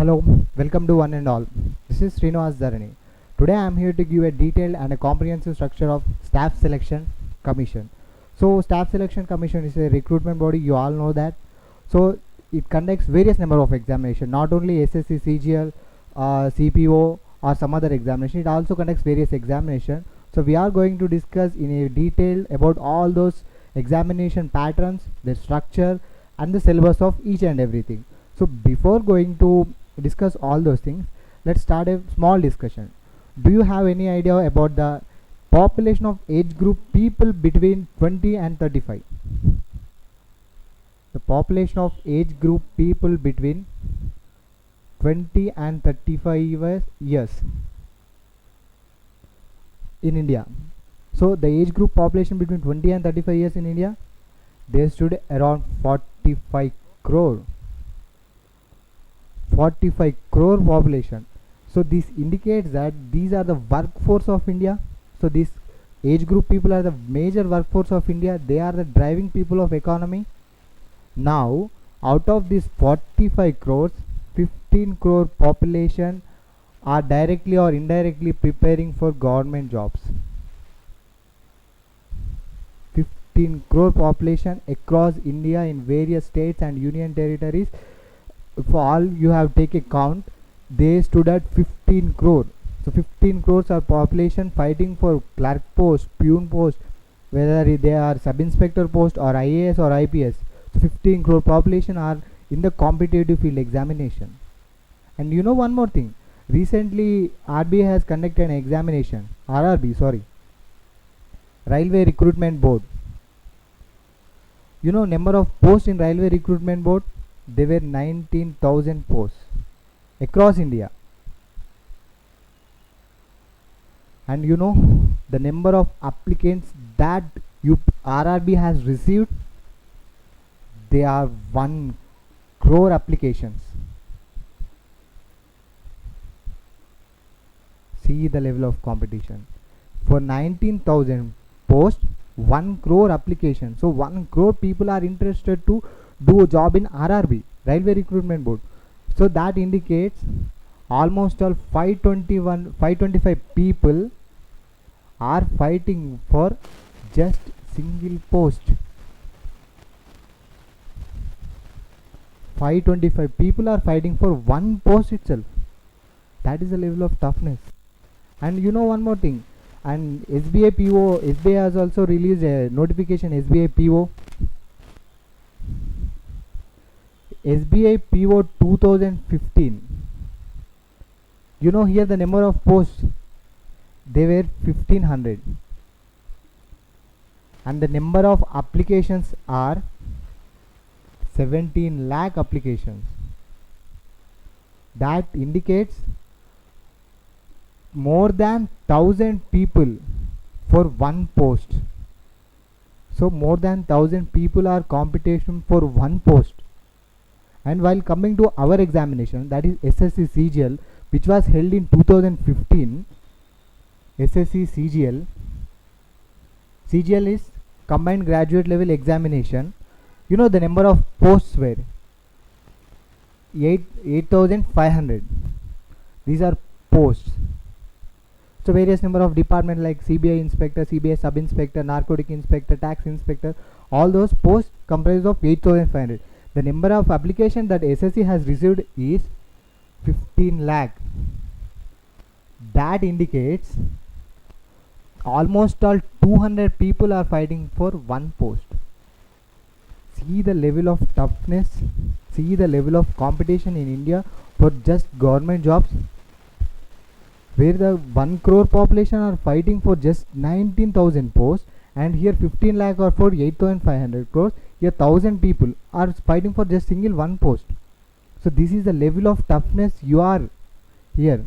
Hello, welcome to one and all. This is Srinivas Dharani. Today I am here to give a detailed and a comprehensive structure of Staff Selection Commission. So Staff Selection Commission is a recruitment body, you all know that. So it conducts various number of examination, not only SSC, CGL, CPO or some other examination. It also conducts various examination. So we are going to discuss in a detail about all those examination patterns, their structure and the syllabus of each and everything. So before going to discuss all those things, let's start a small discussion. Do you have any idea about the population of age group people between 20 and 35? The population of age group people between 20 and 35 years in India. So the age group population between 20 and 35 years in India, they stood around 45 crore. 45 crore population. So this indicates that these are the workforce of India. So this age group people are the major workforce of India. They are the driving people of economy. Now out of this 45 crores, 15 crore population are directly or indirectly preparing for government jobs. 15 crore population across India in various states and union territories. For all you have take a count, they stood at 15 crore. So 15 crores are population fighting for clerk post, peon post, whether they are sub-inspector post or IAS or IPS. So 15 crore population are in the competitive field examination. And you know one more thing, recently RBI has conducted an examination, RRB sorry, Railway Recruitment Board. You know number of posts in Railway Recruitment Board? There were 19,000 posts across India. And you know the number of applicants that RRB has received? They are 1 crore applications. See the level of competition. For 19,000 posts, 1 crore application. So 1 crore people are interested to do a job in RRB, Railway Recruitment Board. So that indicates almost all 525 people are fighting for just single post. 525 people are fighting for one post itself. That is the level of toughness. And you know one more thing, and SBI PO, SBI has also released a notification, SBI PO. SBI PO 2015. You know here the number of posts, they were 1500. And the number of applications are 17 lakh applications. That indicates more than 1000 people for one post. So more than 1000 people are competition for one post. And while coming to our examination, that is SSC CGL, which was held in 2015, SSC CGL, CGL is combined graduate level examination. You know the number of posts were 8,500. These are posts. So various number of department like CBI inspector, CBI sub inspector, narcotic inspector, tax inspector, all those posts comprise of 8,500. The number of application that SSC has received is 15 lakh. That indicates almost all 200 people are fighting for one post. See the level of toughness, see the level of competition in India for just government jobs, where the 1 crore population are fighting for just 19,000 posts, and here 15 lakh or for 8,500 crores. Here 1000 people are fighting for just single one post. So this is the level of toughness you are here.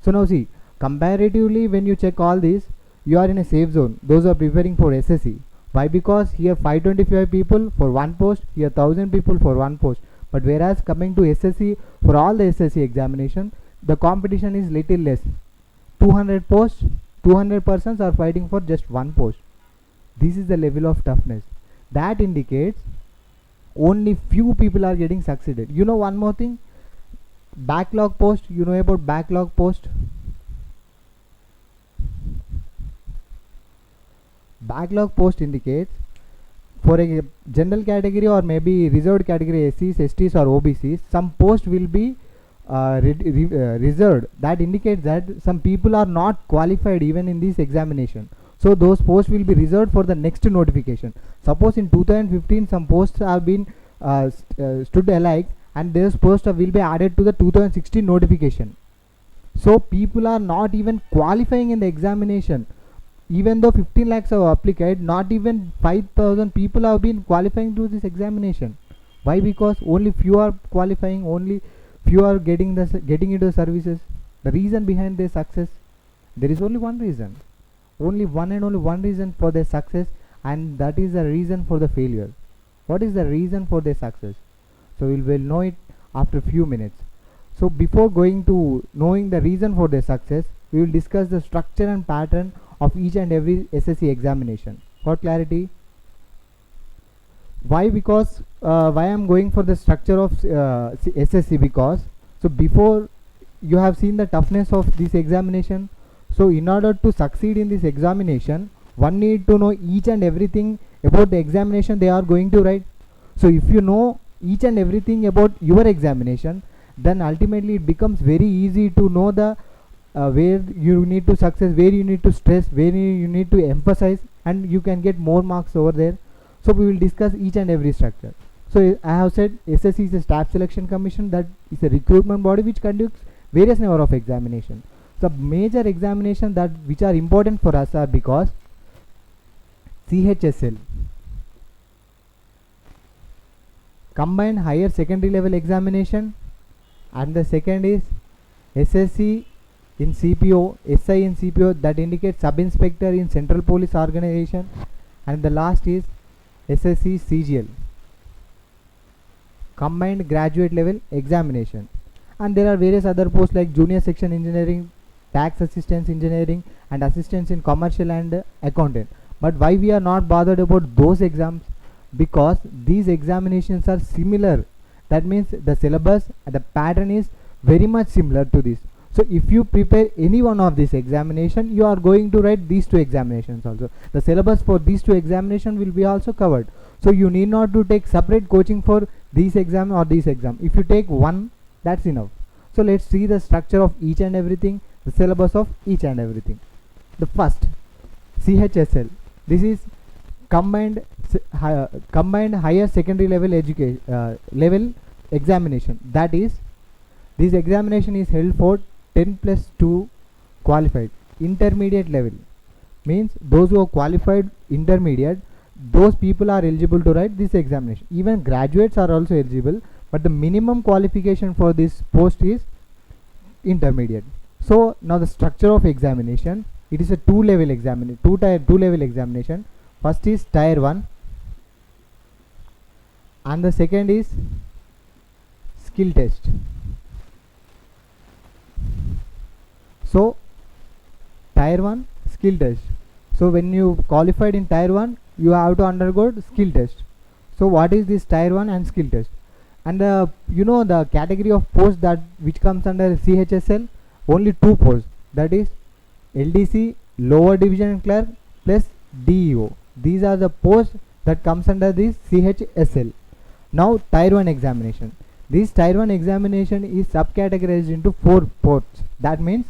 So now see, comparatively when you check all this, you are in a safe zone. Those are preparing for SSC. Why? Because here 525 people for one post, here 1000 people for one post. But whereas coming to SSC, for all the SSC examination, the competition is little less. 200 posts, 200 persons are fighting for just one post. This is the level of toughness. That indicates only few people are getting succeeded. You know one more thing, Backlog post, you know about backlog post? Backlog post indicates for a general category or maybe reserved category SCs, STs or OBCs, some post will be reserved. That indicates that some people are not qualified even in this examination. So those posts will be reserved for the next notification. Suppose in 2015 some posts have been stood alike, and those posts will be added to the 2016 notification. So people are not even qualifying in the examination. Even though 15 lakhs have applied, not even 5,000 people have been qualifying to this examination. Why? Because only few are qualifying, only few are getting into the services. The reason behind their success, there is only one reason, only one reason for their success, and that is the reason for the failure. What is the reason for their success? So we will know it after few minutes. So before going to knowing the reason for their success, we will discuss the structure and pattern of each and every SSC examination. For clarity, why? Because why I'm going for the structure of SSC, because so before you have seen the toughness of this examination. So in order to succeed in this examination, one need to know each and everything about the examination they are going to write. So if you know each and everything about your examination, then ultimately it becomes very easy to know the where you need to success, where you need to stress, where you need to emphasize, and you can get more marks over there. So we will discuss each and every structure. So I have said SSC is a staff selection commission, that is a recruitment body which conducts various number of examination. The major examination that which are important for us are because CHSL, combined higher secondary level examination, and the second is SSC in CPO, SI in CPO, that indicates sub inspector in central police organization, and the last is SSC CGL, combined graduate level examination. And there are various other posts like junior section engineering, tax assistance engineering, and assistance in commercial and accountant. But why we are not bothered about those exams? Because these examinations are similar. That means the syllabus and the pattern is very much similar to this. So if you prepare any one of this examination, you are going to write these two examinations also. The syllabus for these two examinations will be also covered. So you need not to take separate coaching for these exam or this exam. If you take one, that's enough. So let's see the structure of each and everything, the syllabus of each and everything. The first, CHSL. This is combined higher secondary level education level examination. That is, this examination is held for 10+2 qualified. Intermediate level means those who are qualified intermediate, those people are eligible to write this examination. Even graduates are also eligible, but the minimum qualification for this post is intermediate. So now the structure of examination, it is a two level examination. First is tier 1 and the second is skill test. So tier 1 skill test. So when you qualified in tier 1, you have to undergo skill test. So what is this tier 1 and skill test? And you know the category of post that which comes under CHSL, only two posts, that is LDC lower division clerk plus DEO. These are the posts that comes under this CHSL. Now tier 1 examination. This tier 1 examination is subcategorized into 4 posts. That means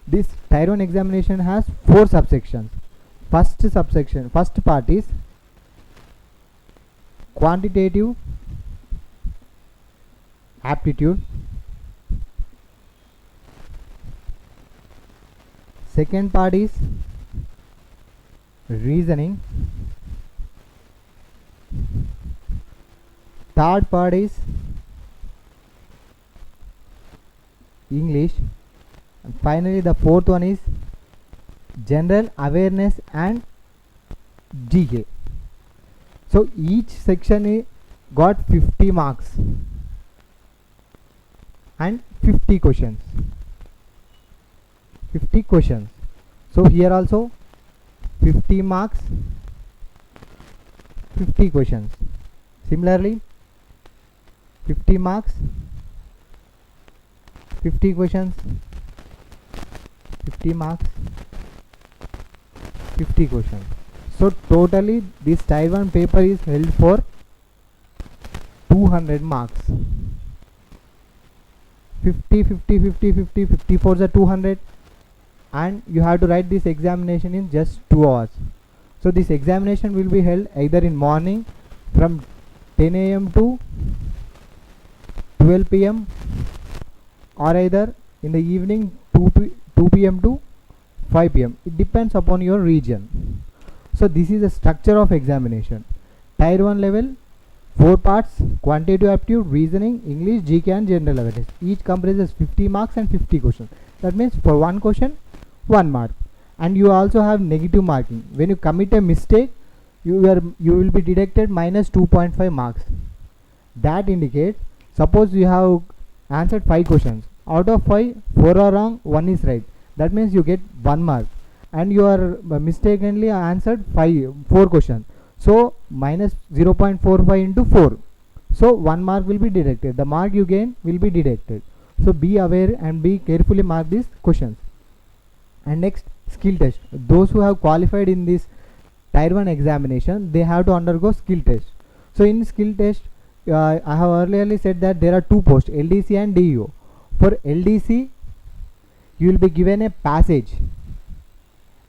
this tier 1 examination has 4 subsections. First part is quantitative aptitude. Second part is reasoning. Third part is English, and finally the fourth one is general awareness and GK. So each section got 50 marks and 50 questions. So here also 50 marks, 50 questions. Similarly 50 marks, 50 questions, 50 marks, 50 questions. So totally this tier 1 paper is held for 200 marks. 50, 50, 50, 50, 54 is 200, and you have to write this examination in just 2 hours. So this examination will be held either in morning from 10 a.m. to 12 p.m. or either in the evening 2 p.m. to 5 p.m. It depends upon your region. So this is the structure of examination. Tier 1 level, 4 parts: quantitative aptitude, reasoning, English, GK and general awareness. Each comprises 50 marks and 50 questions. That means for one question, 1 mark. And you also have negative marking. When you commit a mistake, you will be deducted minus 2.5 marks. That indicates, suppose you have answered 5 questions. Out of 5, 4 are wrong, 1 is right. That means you get 1 mark. And you are mistakenly answered 4 questions. So minus 0.45 into 4. So 1 mark will be deducted. The mark you gain will be deducted. So be aware and be carefully mark these questions. And next, skill test. Those who have qualified in this tier 1 examination, they have to undergo skill test. So in skill test, I have earlier said that there are 2 posts, LDC and DEO. For LDC, you will be given a passage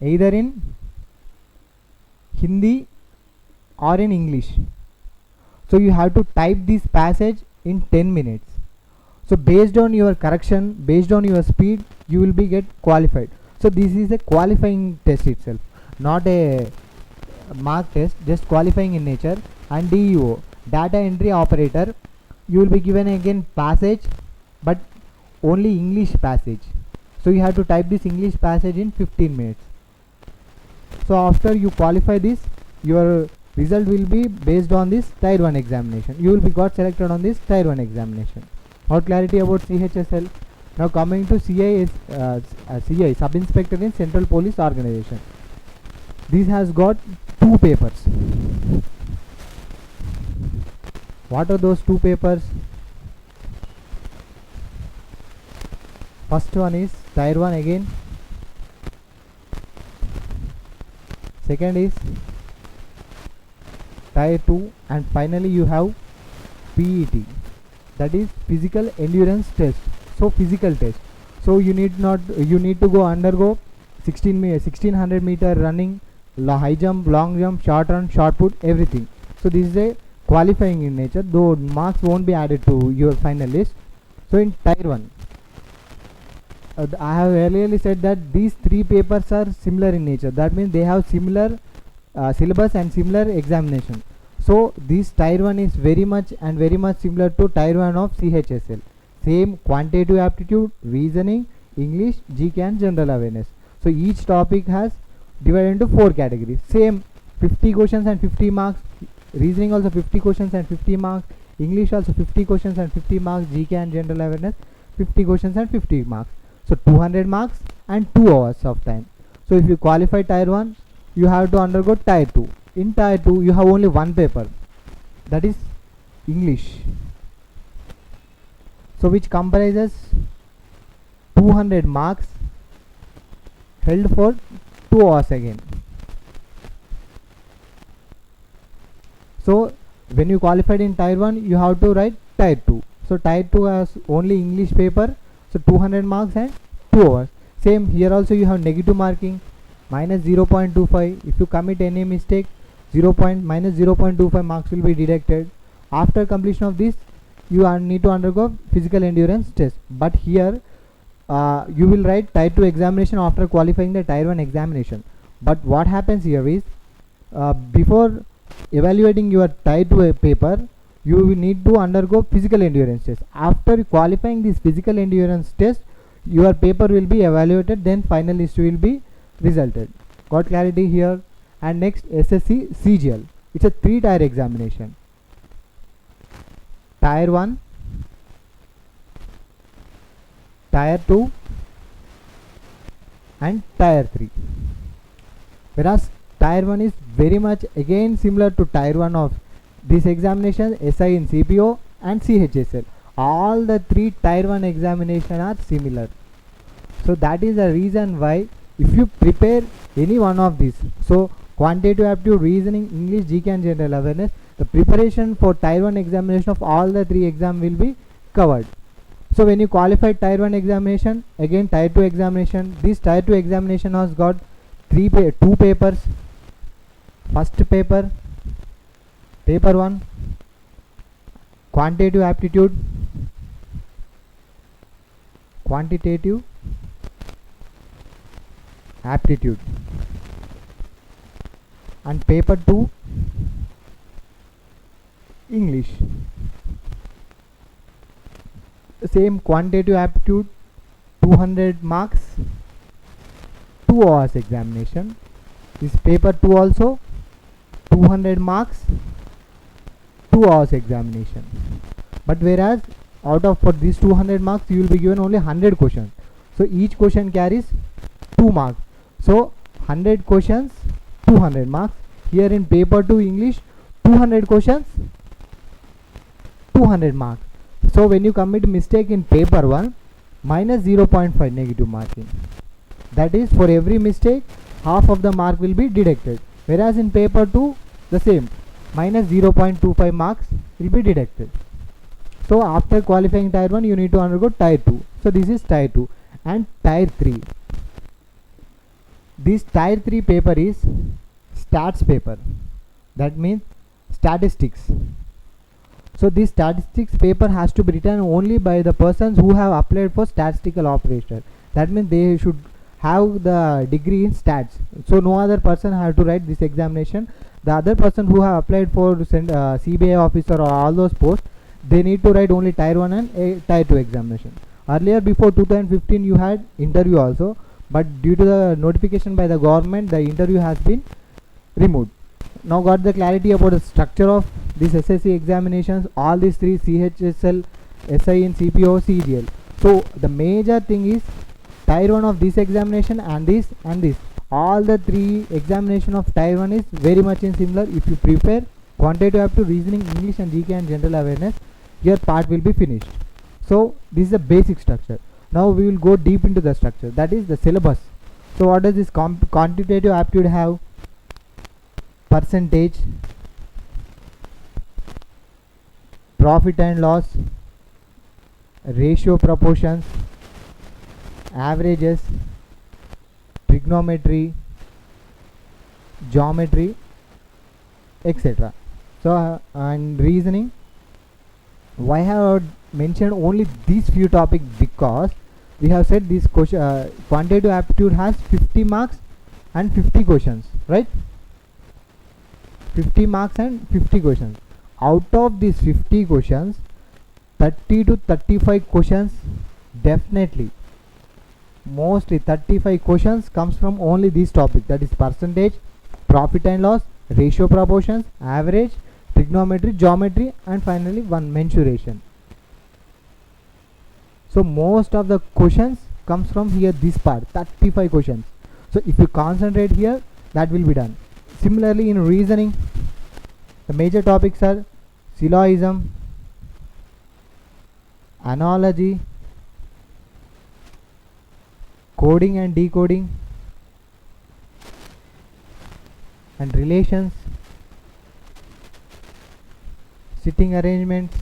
either in Hindi or in English. So you have to type this passage in 10 minutes. So based on your correction, based on your speed, you will be get qualified. So this is a qualifying test itself, not a mark test, just qualifying in nature. And DEO, data entry operator, you will be given again passage, but only English passage. So you have to type this English passage in 15 minutes. So after you qualify this, your result will be based on this tier 1 examination. You will be got selected on this tier 1 examination. More clarity about CHSL. Now coming to CI, CI, Sub Inspector in Central Police Organization. This has got 2 papers. What are those 2 papers? First one is tier 1 again. Second is tier 2, and finally you have PET, that is physical endurance test. So physical test. So you need to undergo 1600 meter running, high jump, long jump, short run, short put, everything. So this is a qualifying in nature, though marks won't be added to your final list. So in tier 1, I have earlier said that these 3 papers are similar in nature. That means they have similar syllabus and similar examination. So this tier 1 is very much similar to tier 1 of CHSL. Same quantitative aptitude, reasoning, English, GK and general awareness. So each topic has divided into 4 categories. Same 50 questions and 50 marks. Reasoning also 50 questions and 50 marks. English also 50 questions and 50 marks. GK and general awareness 50 questions and 50 marks. So 200 marks and 2 hours of time. So if you qualify tier 1, you have to undergo tier 2. In tier 2, you have only 1 paper, that is English. So which comprises 200 marks held for 2 hours again. So when you qualified in tier 1, you have to write tier 2. So tier 2 has only English paper, so 200 marks and 2 hours. Same here also you have negative marking, minus 0.25. If you commit any mistake, minus 0.25 marks will be deducted. After completion of this, you need to undergo physical endurance test. But here you will write tier 2 examination after qualifying the tier 1 examination. But what happens here is, before evaluating your tier 2 paper, you will need to undergo physical endurance test. After qualifying this physical endurance test, your paper will be evaluated, then final list will be resulted. Got clarity here? And next, SSC CGL. It's a 3-tier examination. Tier 1, tier 2 and tier 3. Whereas tier 1 is very much again similar to tier 1 of this examination, SI in CPO and CHSL. all the three tier 1 examination are similar. So that is the reason why if you prepare any one of these, so quantitative aptitude, reasoning, English, GK and general awareness, the preparation for tier 1 examination of all the three exam will be covered. So when you qualify tier 1 examination, again tier 2 examination, this tier 2 examination has got two papers. First paper, paper 1, quantitative aptitude, and paper 2, English. Same quantitative aptitude, 200 marks, 2 hours examination. This paper 2 also 200 marks, 2 hours examination. But whereas out of for these 200 marks you will be given only 100 questions. So each question carries 2 marks. So 100 questions, 200 marks. Here in paper 2 English, 200 questions, 200 marks. So when you commit mistake in paper 1, minus 0.5 negative marking. That is, for every mistake, half of the mark will be deducted. Whereas in paper 2, the same, minus 0.25 marks will be deducted. So after qualifying tier 1, you need to undergo tier 2. So this is tier 2 and tier 3. This tier 3 paper is stats paper. That means statistics. So this statistics paper has to be written only by the persons who have applied for statistical operator. That means they should have the degree in stats. So no other person have to write this examination. The other person who have applied for CBI officer or all those posts, they need to write only tier 1 and tier 2 examination. Earlier, before 2015, you had interview also, but due to the notification by the government, the interview has been removed. Now got the clarity about the structure of these SSC examinations, all these three, CHSL, SI and CPO, CGL. So the major thing is tier 1 of this examination and this and this. All the three examination of tier 1 is very much in similar. If you prepare quantitative aptitude, reasoning, English and GK and general awareness, your part will be finished. So this is a basic structure. Now we will go deep into the structure, that is the syllabus. So what does this quantitative aptitude have? Percentage, profit and loss, ratio proportions, averages, trigonometry, geometry, etc. So and reasoning, why have I mentioned only these few topics? Because we have said this question, quantitative aptitude has 50 marks and 50 questions, right? 50 marks and 50 questions. Out of these 50 questions, 30 to 35 questions definitely, mostly 35 questions comes from only these topics, that is percentage, profit and loss, ratio proportions, average, trigonometry, geometry, and finally one mensuration. So most of the questions comes from here, this part, 35 questions. So if you concentrate here, that will be done. Similarly in reasoning, the major topics are syllogism, analogy, coding and decoding, and relations, sitting arrangements,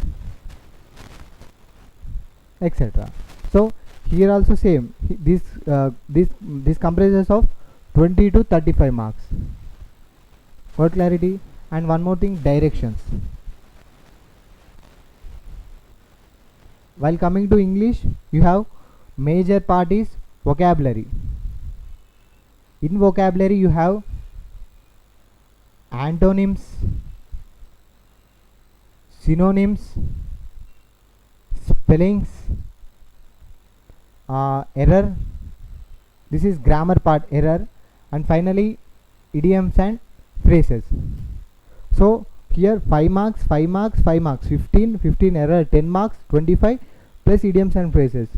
etc. So here also same, this comprises of 20 to 35 marks. For clarity. And one more thing, directions. While coming to English, you have major part is vocabulary. In vocabulary you have antonyms, synonyms, spellings, error, this is grammar part, error, and finally idioms and phrases. So here 5 marks, 5 marks, 5 marks, 15, 15 error, 10 marks, 25 plus idioms and phrases,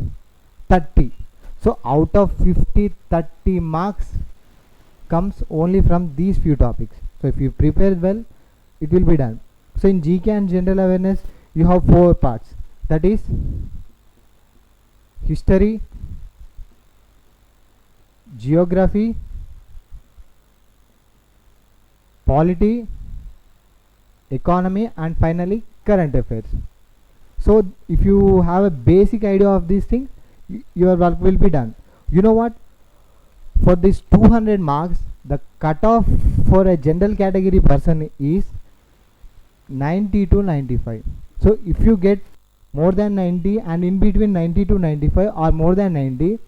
30. So out of 50, 30 marks comes only from these few topics. So if you prepare well, it will be done. So in GK and general awareness, you have 4 parts: that is history, geography, polity, economy, and finally current affairs. So if you have a basic idea of these things, your work will be done. You know what, for this 200 marks, the cutoff for a general category person is 90 to 95. So if you get more than 90 and in between 90 to 95 or more than 90,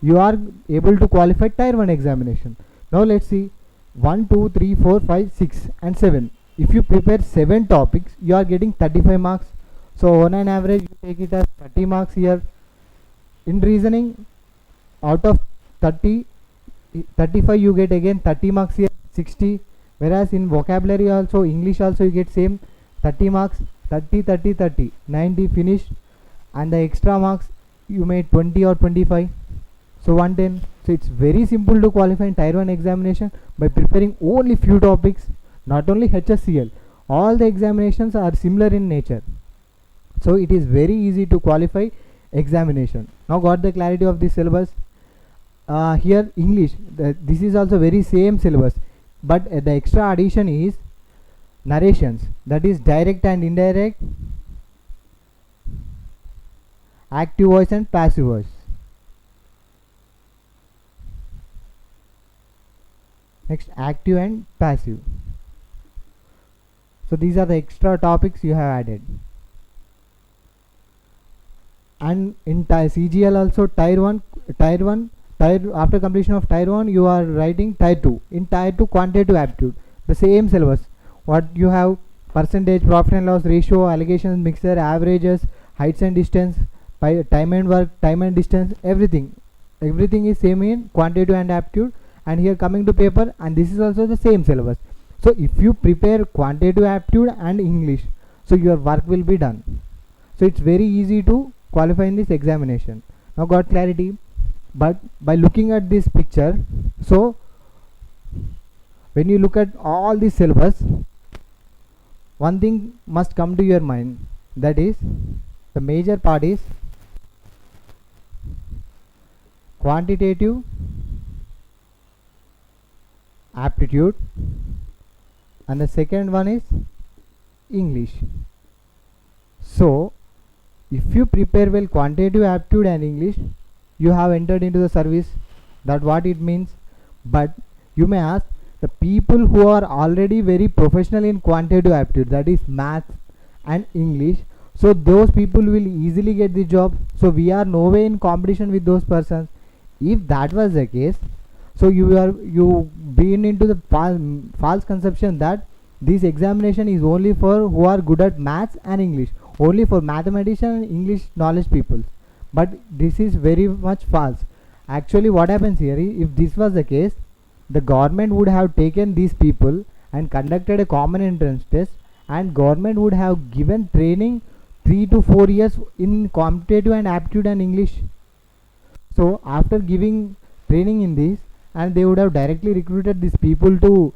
you are able to qualify tier 1 examination. Now let's see 1 2 3 4 5 6 and 7. If you prepare 7 topics, you are getting 35 marks. So on an average you take it as 30 marks here. In reasoning, out of 30, 35 you get again 30 marks here, 60. Whereas in vocabulary also, English also, you get same 30 marks, 30 30 30, 90 finished, and the extra marks you made 20 or 25, so 110. So it's very simple to qualify in tier 1 examination by preparing only few topics. Not only HSCL, all the examinations are similar in nature, so it is very easy to qualify examination. Now got the clarity of this syllabus. Here English, this is also very same syllabus, but the extra addition is narrations, that is direct and indirect, active voice and passive voice. Next, active and passive. So these are the extra topics you have added. And in CGL also, tier 1, after completion of tier 1 you are writing tier 2. In tier 2, quantitative aptitude, the same syllabus. What you have: percentage, profit and loss ratio, allegations, mixture, averages, heights and distance, time and work, time and distance, everything is same in quantitative and aptitude. And here coming to paper, and this is also the same syllabus. So if you prepare quantitative aptitude and English, so your work will be done. So it's very easy to qualify in this examination. Now got clarity? But by looking at this picture, so when you look at all this syllabus, one thing must come to your mind, that is the major part is quantitative aptitude and the second one is English. So if you prepare well quantitative aptitude and English, you have entered into the service. That what it means. But you may ask, the people who are already very professional in quantitative aptitude, that is math and English, so those people will easily get the job. So we are no way in competition with those persons. If that was the case, so you been into the false conception that this examination is only for who are good at maths and English, only for mathematician and English knowledge people. But this is very much false. Actually what happens here is, if this was the case, the government would have taken these people and conducted a common entrance test, and government would have given training 3 to 4 years in quantitative and aptitude and English. So after giving training in this, and they would have directly recruited these people to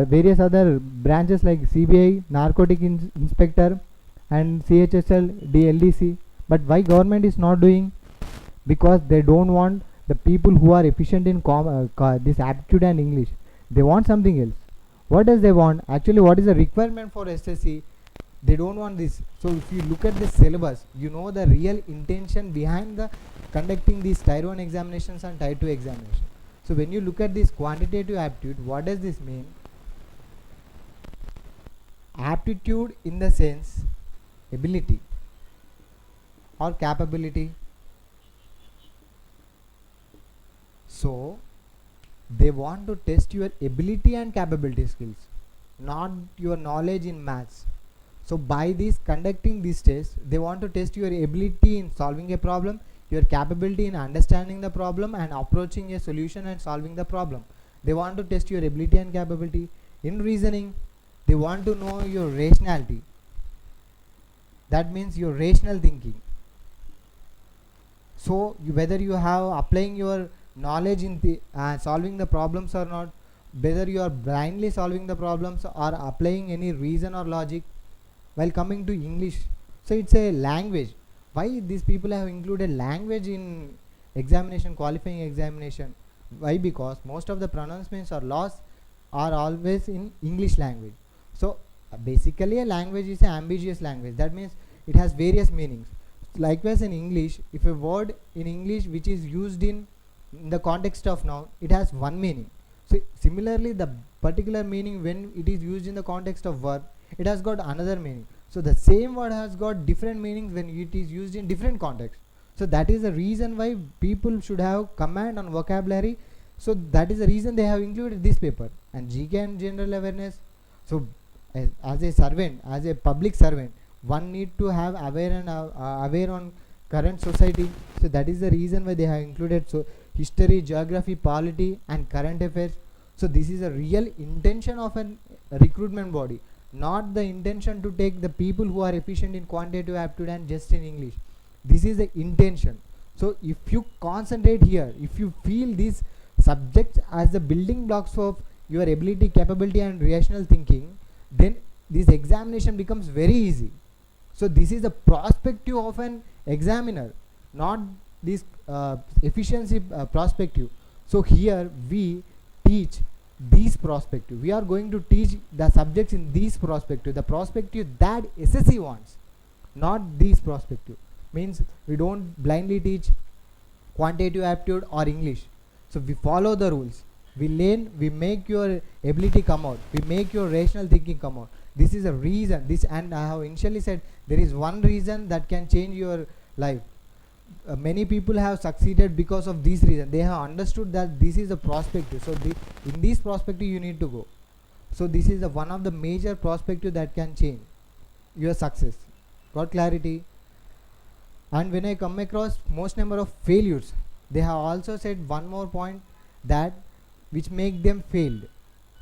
various other branches like CBI, narcotic inspector, and CHSL, DLDC. But why government is not doing? Because they don't want the people who are efficient in this aptitude and English. They want something else. What does they want? Actually, what is the requirement for SSC? They don't want this. So if you look at the syllabus, you know the real intention behind the conducting these tier 1 examinations and tier 2 examinations. So when you look at this quantitative aptitude, what does this mean? Aptitude in the sense ability or capability. So they want to test your ability and capability skills, not your knowledge in maths. So by this conducting this test, they want to test your ability in solving a problem, your capability in understanding the problem and approaching a solution and solving the problem. They want to test your ability and capability. In reasoning, they want to know your rationality. That means your rational thinking. So whether you have applying your knowledge in the solving the problems or not, whether you are blindly solving the problems or applying any reason or logic. While coming to English, So it's a language. Why these people have included language in examination, qualifying examination? Why? Because most of the pronouncements or laws are always in English language. So basically a language is an ambiguous language. That means it has various meanings. Likewise in English, if a word in English which is used in the context of noun, it has one meaning. So similarly the particular meaning when it is used in the context of verb, it has got another meaning. So the same word has got different meanings when it is used in different contexts. So that is the reason why people should have command on vocabulary. So that is the reason they have included this paper. And GK and general awareness. So as a servant, as a public servant, one need to have aware on current society. So that is the reason why they have included so history, geography, polity and current affairs. So this is a real intention of a recruitment body, not the intention to take the people who are efficient in quantitative aptitude and just in English. This is the intention. So if you concentrate here, if you feel these subjects as the building blocks of your ability, capability and rational thinking, then this examination becomes very easy. So this is the perspective of an examiner, not this efficiency perspective. So here we teach these perspective. We are going to teach the subjects in these perspective, the perspective that SSC wants, not these perspective. Means we don't blindly teach quantitative aptitude or English. So we follow the rules. We learn, we make your ability come out, we make your rational thinking come out. This is a reason, this, and I have initially said there is one reason that can change your life. Many people have succeeded because of this reason. They have understood that this is a perspective. So in this perspective you need to go. So this is one of the major perspective that can change your success. Got clarity? And when I come across most number of failures, they have also said one more point that which make them failed.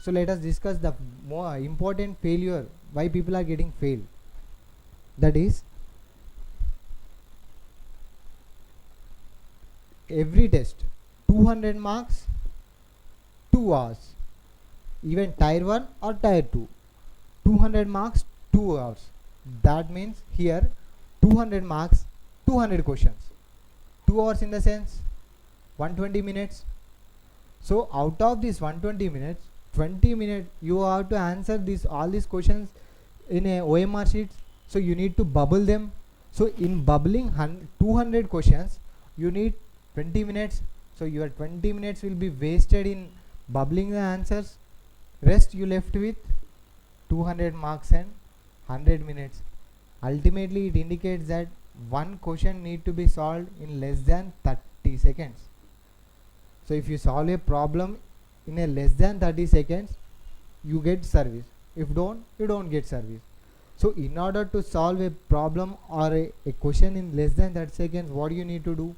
So let us discuss the more important failure, why people are getting failed. That is, every test 200 marks, 2 hours, even tier 1 or tier 2, 200 marks, 2 hours. That means here 200 marks, 200 questions, 2 hours in the sense 120 minutes. So out of this 120 minutes, 20 minutes you have to answer all these questions in a OMR sheet. So you need to bubble them. So in bubbling 200 questions you need 20 minutes. So your 20 minutes will be wasted in bubbling the answers. Rest you left with 200 marks and 100 minutes. Ultimately it indicates that one question need to be solved in less than 30 seconds. So if you solve a problem in a less than 30 seconds, you get service. If don't, you don't get service. So in order to solve a problem or a question in less than 30 seconds, what do you need to do?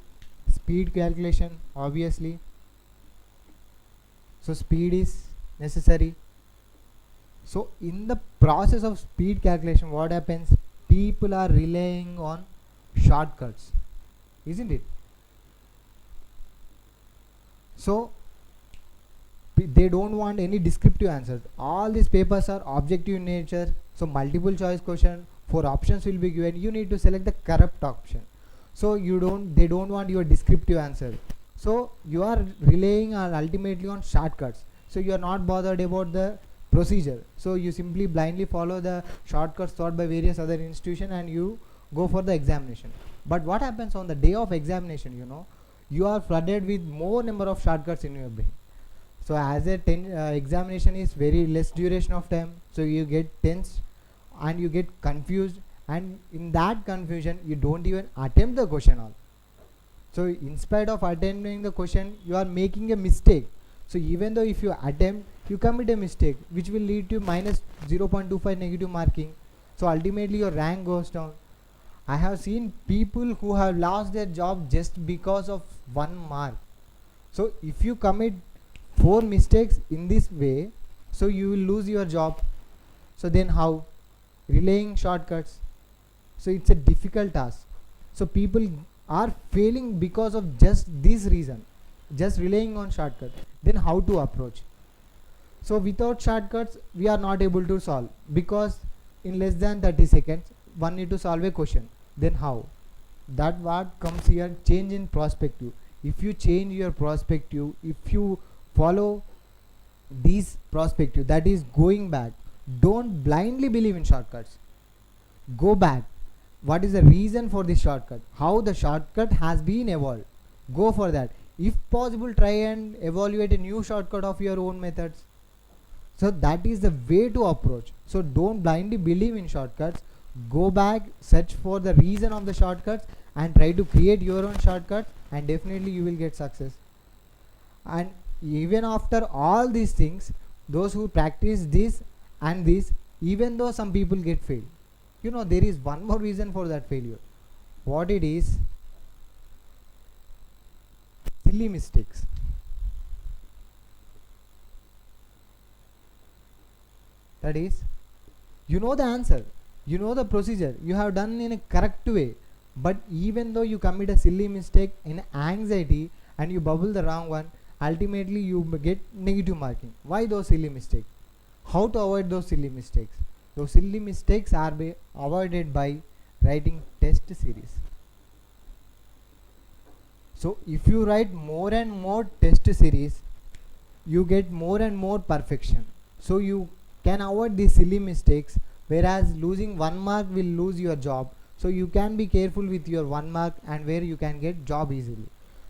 Speed calculation, obviously. So speed is necessary. So in the process of speed calculation, what happens? People are relying on shortcuts, isn't it? So they don't want any descriptive answers. All these papers are objective in nature. So multiple choice question, 4 options will be given. You need to select the correct option. So they don't want your descriptive answer. So you are relying on ultimately on shortcuts. So you are not bothered about the procedure. So you simply blindly follow the shortcuts taught by various other institutions and you go for the examination. But what happens on the day of examination? You are flooded with more number of shortcuts in your brain. So as a examination is very less duration of time, so you get tense and you get confused, and in that confusion you don't even attempt the question all. So in spite of attempting the question, you are making a mistake. So even though if you attempt, you commit a mistake which will lead to minus 0.25 negative marking. So ultimately your rank goes down. I have seen people who have lost their job just because of 1 mark. So if you commit 4 mistakes in this way, so you will lose your job. So then how? Relying shortcuts. So it's a difficult task. So people are failing because of just this reason, just relying on shortcuts. Then how to approach? So without shortcuts we are not able to solve, because in less than 30 seconds one need to solve a question. Then how? That what comes here, change in perspective. If you change your perspective, if you follow these perspective, that is going back, don't blindly believe in shortcuts. Go back. What is the reason for this shortcut? How the shortcut has been evolved? Go for that. If possible, try and evaluate a new shortcut of your own methods. So that is the way to approach. So don't blindly believe in shortcuts. Go back, search for the reason of the shortcuts and try to create your own shortcuts, and definitely you will get success. And even after all these things, those who practice this and this, even though some people get failed, there is one more reason for that failure. What it is? Silly mistakes. That is, you know the answer, you know the procedure, you have done in a correct way, but even though you commit a silly mistake in anxiety and you bubble the wrong one, ultimately you get negative marking. Why those silly mistakes? How to avoid those silly mistakes? Those silly mistakes are avoided by writing test series. So if you write more and more test series, you get more and more perfection. So you can avoid these silly mistakes, whereas losing 1 mark will lose your job. So you can be careful with your 1 mark and where you can get job easily.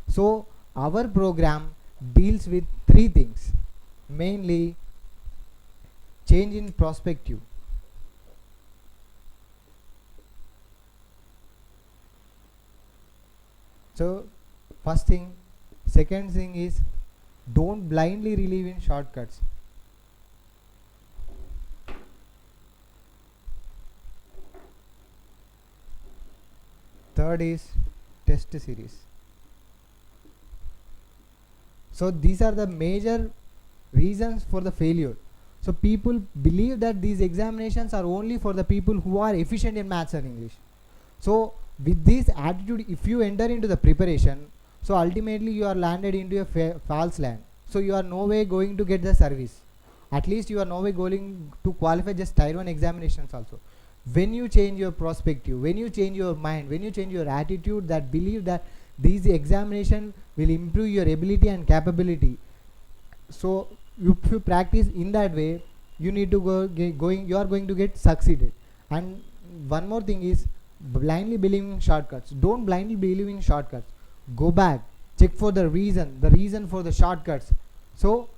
So our program deals with 3 things, mainly change in perspective. So first thing, second thing is don't blindly believe in shortcuts. Third is test series. So these are the major reasons for the failure. So people believe that these examinations are only for the people who are efficient in maths and English. So with this attitude, if you enter into the preparation, so ultimately you are landed into a false land. So you are no way going to get the service. At least you are no way going to qualify just tier 1 examinations also. When you change your perspective, when you change your mind, when you change your attitude, that believe that these examination will improve your ability and capability. So if you practice in that way, you need to you are going to get succeeded. And one more thing is blindly believing in shortcuts. Don't blindly believe in shortcuts. Go back, check for the reason for the shortcuts. So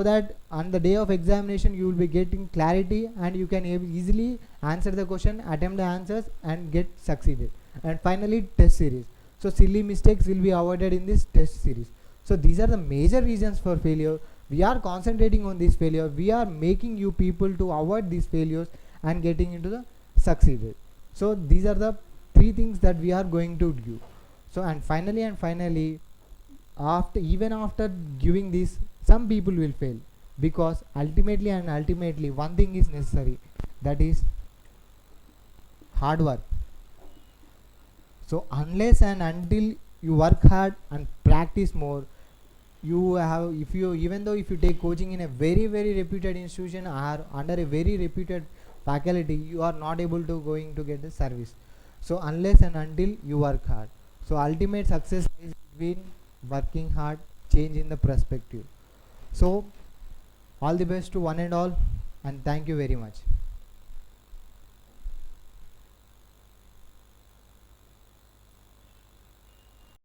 that on the day of examination you will be getting clarity and you can easily answer the question, attempt the answers and get succeeded. And finally, test series. So silly mistakes will be avoided in this test series. So these are the major reasons for failure. We are concentrating on this failure. We are making you people to avoid these failures and getting into the succeeded. So these are the 3 things that we are going to do. So and finally, after giving this, some people will fail, because ultimately one thing is necessary, that is hard work. So unless and until you work hard and practice more, if you take coaching in a very reputed institution or under a very reputed faculty, you are not able to going to get the service. So unless and until you work hard. So ultimate success is between working hard, change in the perspective. So all the best to one and all, and thank you very much.